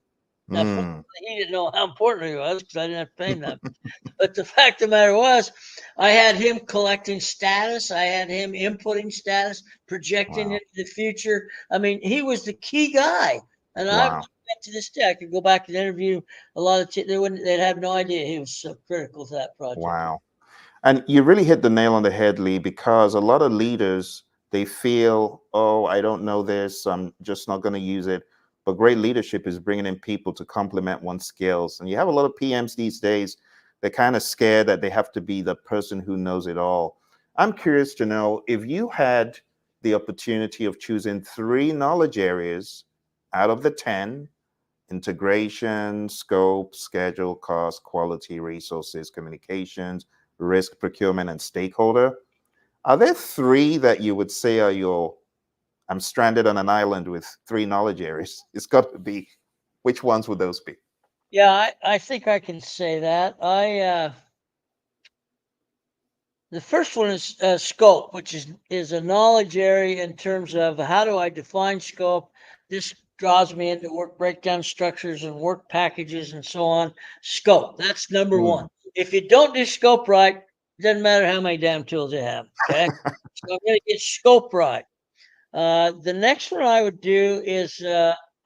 Now, Hmm. fortunately, he didn't know how important he was because I didn't have to pay him that. But the fact of the matter was, I had him collecting status. I had him inputting status, projecting Wow. into the future. I mean, he was the key guy. And I Wow. bet to this day, I could go back and interview a lot of, they'd have no idea he was so critical to that project. Wow. And you really hit the nail on the head, Lee, because a lot of leaders, they feel, oh, I don't know this, I'm just not going to use it. But great leadership is bringing in people to complement one's skills. And you have a lot of PMs these days, they're kind of scared that they have to be the person who knows it all. I'm curious to know if you had the opportunity of choosing three knowledge areas out of the 10: integration, scope, schedule, cost, quality, resources, communications, risk, procurement, and stakeholder. Are there three that you would say are your, I'm stranded on an island with three knowledge areas? It's got to be. Which ones would those be? Yeah, I think I can say that. The first one is scope, which is a knowledge area in terms of how do I define scope. This draws me into work breakdown structures and work packages and so on. Scope, that's number one. Hmm. If you don't do scope right, it doesn't matter how many damn tools you have. Okay, so I'm going to get scope right. The next one I would do is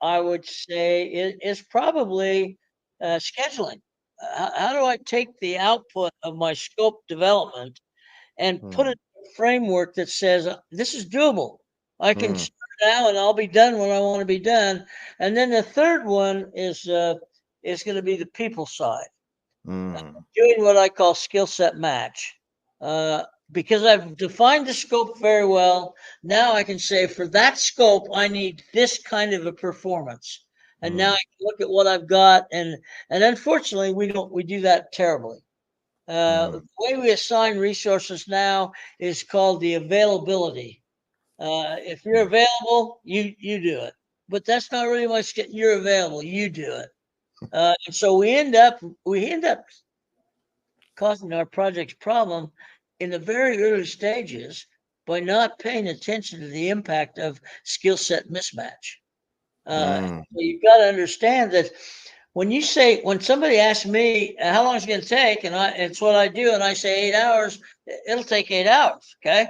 I would say is probably scheduling. How do I take the output of my scope development and put Hmm. it in a framework that says this is doable? I can Hmm. start now and I'll be done when I want to be done. And then the third one is going to be the people side, Hmm. doing what I call skill set match. Uh, because I've defined the scope very well, now I can say for that scope, I need this kind of a performance. And now I Hmm. can look at what I've got, and unfortunately, we do that terribly. Hmm. The way we assign resources now is called the availability. If you're available, you do it. But that's not really much. You're available, you do it. And so we end up causing our project's problem in the very early stages by not paying attention to the impact of skill set mismatch. Mm. So you've got to understand that when somebody asks me how long is it going to take, and it's what I do, and I say 8 hours, it'll take 8 hours. Okay.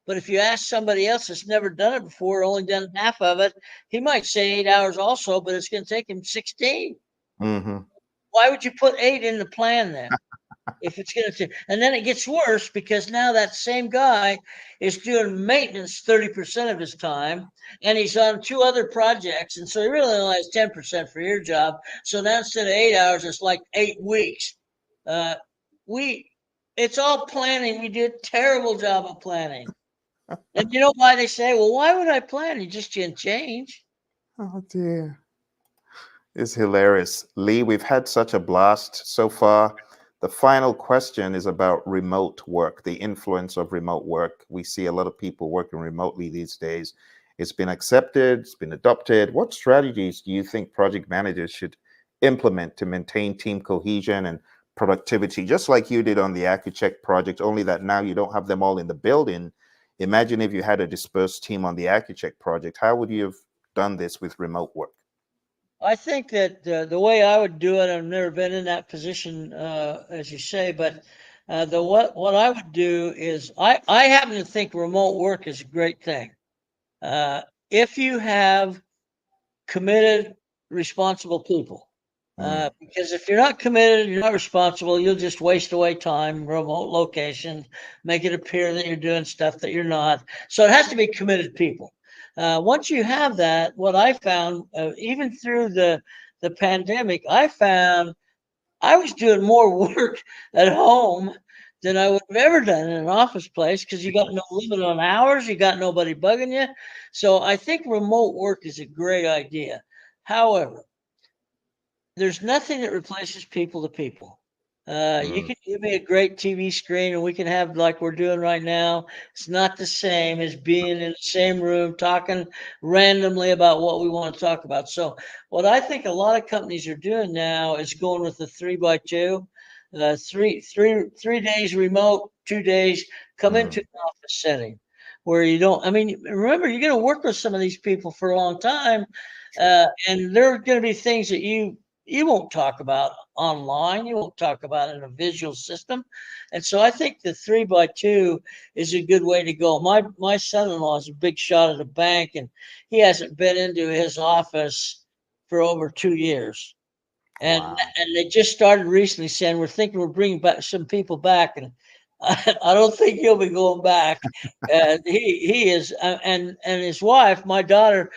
But if you ask somebody else that's never done it before, only done half of it, he might say 8 hours also, but it's going to take him 16. Hmm. Why would you put 8 in the plan then? If it's going to, and then it gets worse because now that same guy is doing maintenance 30% of his time, and he's on 2 other projects, and so he really only has 10% for your job. So now instead of 8 hours, it's like 8 weeks. Uh, we, it's all planning. We do a terrible job of planning, and you know why they say, "Well, why would I plan? You just can't change." Oh dear. It's hilarious. Lee, we've had such a blast so far. The final question is about remote work, the influence of remote work. We see a lot of people working remotely these days. It's been accepted, it's been adopted. What strategies do you think project managers should implement to maintain team cohesion and productivity, just like you did on the AccuCheck project, only that now you don't have them all in the building? Imagine if you had a dispersed team on the AccuCheck project. How would you have done this with remote work? I think that the way I would do it, I've never been in that position, as you say, but what I would do is I happen to think remote work is a great thing. Uh, if you have committed, responsible people, Mm, because if you're not committed, you're not responsible, you'll just waste away time, remote location, make it appear that you're doing stuff that you're not. So it has to be committed people. Once you have that, what I found, even through the pandemic, I found I was doing more work at home than I would have ever done in an office place because you got no limit on hours, you got nobody bugging you. So I think remote work is a great idea. However, there's nothing that replaces people to people. You mm, can give me a great TV screen and we can have like we're doing right now. It's not the same as being in the same room talking randomly about what we want to talk about. So, what I think a lot of companies are doing now is going with the 3x2, 3 days remote, 2 days come into mm, an office setting where you don't. I mean, remember you're going to work with some of these people for a long time, sure. and there are going to be things that you won't talk about online. You won't talk about in a visual system. And so I think the 3x2 is a good way to go. My son-in-law is a big shot at a bank, and he hasn't been into his office for over 2 years. Wow. And they just started recently saying we're thinking we're bringing back some people back, and I don't think he'll be going back. He is, and his wife, my daughter,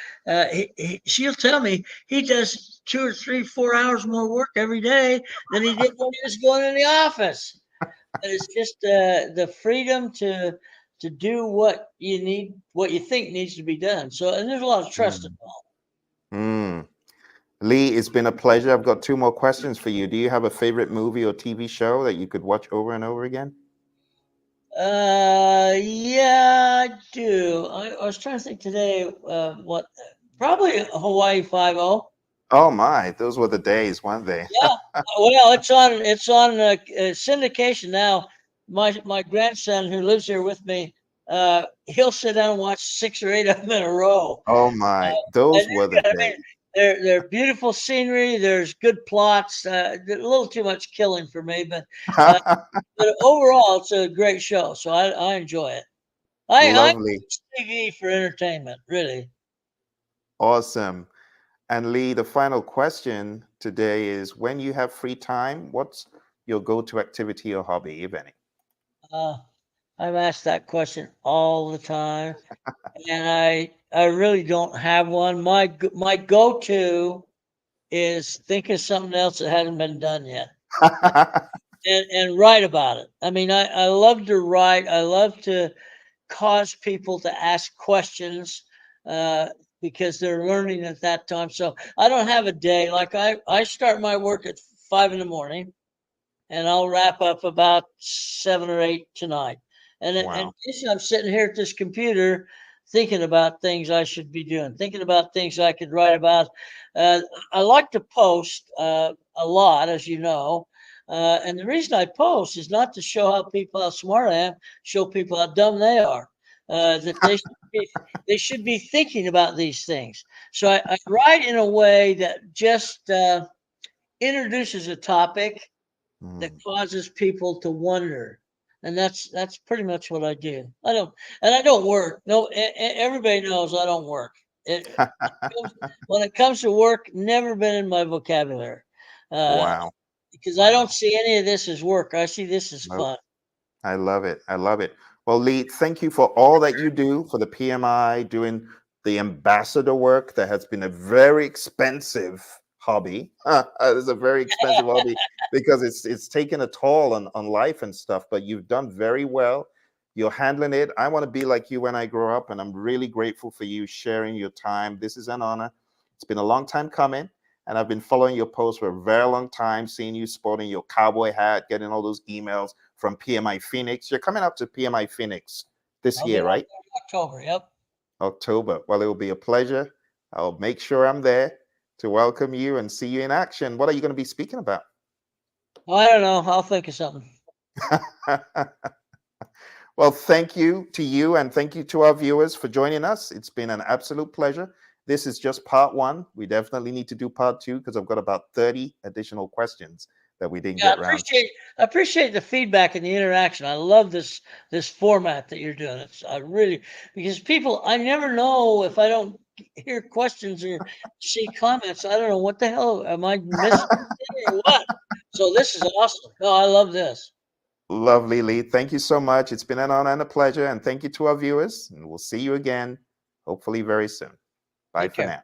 she'll tell me he does 2 or 3, 4 hours more work every day than he did when he was going in the office. And it's just the freedom to do what you need, what you think needs to be done. So, and there's a lot of trust Mm, involved. mm. Lee, it's been a pleasure. I've got two more questions for you. Do you have a favorite movie or TV show that you could watch over and over again? Yeah, I do. I was trying to think today. What? Probably Hawaii 5-0. Oh my, those were the days, weren't they? Yeah. Well, it's on syndication now. My grandson who lives here with me, he'll sit down and watch 6 or 8 of them in a row. Oh my, And those were the I mean, days. they're beautiful scenery. There's good plots. A little too much killing for me, uh, but overall, it's a great show. So I enjoy it. I Lovely. use TV for entertainment, really. Awesome. And Lee, the final question today is when you have free time, what's your go-to activity or hobby, if any? Uh, I'm asked that question all the time, and I really don't have one. My go to is think of something else that hasn't been done yet, and write about it. I mean, I love to write. I love to cause people to ask questions uh, because they're learning at that time. So I don't have a day. Like I start my work at 5 in the morning and I'll wrap up about 7 or 8 tonight. And Wow. basically I'm sitting here at this computer thinking about things I should be doing, thinking about things I could write about. Uh, I like to post a lot, as you know. And the reason I post is not to show how smart I am, show people how dumb they are. That they they should be thinking about these things. So I write in a way that just introduces a topic that causes people to wonder. And that's pretty much what I do. I don't work. No, everybody knows I don't work. When it comes to work, never been in my vocabulary. Wow. Because I don't see any of this as work. I see this as Nope. fun. I love it. I love it. Well, Lee, thank you for all that you do for the PMI, doing the ambassador work that has been a very expensive hobby. It's a very expensive hobby because it's taken a toll on life and stuff, but you've done very well. You're handling it. I want to be like you when I grow up, and I'm really grateful for you sharing your time. This is an honor. It's been a long time coming, and I've been following your posts for a very long time, seeing you sporting your cowboy hat, getting all those emails from PMI Phoenix. You're coming up to PMI Phoenix this year, right? October. Yep. October. Well, it will be a pleasure. I'll make sure I'm there to welcome you and see you in action. What are you going to be speaking about? Oh, I don't know. I'll think of something. Well, thank you to you, and thank you to our viewers for joining us. It's been an absolute pleasure. This is just part one. We definitely need to do part two because I've got about 30 additional questions that we didn't get around. I appreciate the feedback and the interaction. I love this format that you're doing. I really, because people, I never know if I don't hear questions or see comments. I don't know what the hell am I missing or what. So this is awesome. Oh, I love this. Lovely, Lee. Thank you so much. It's been an honor and a pleasure. And thank you to our viewers. And we'll see you again, hopefully very soon. Bye for now.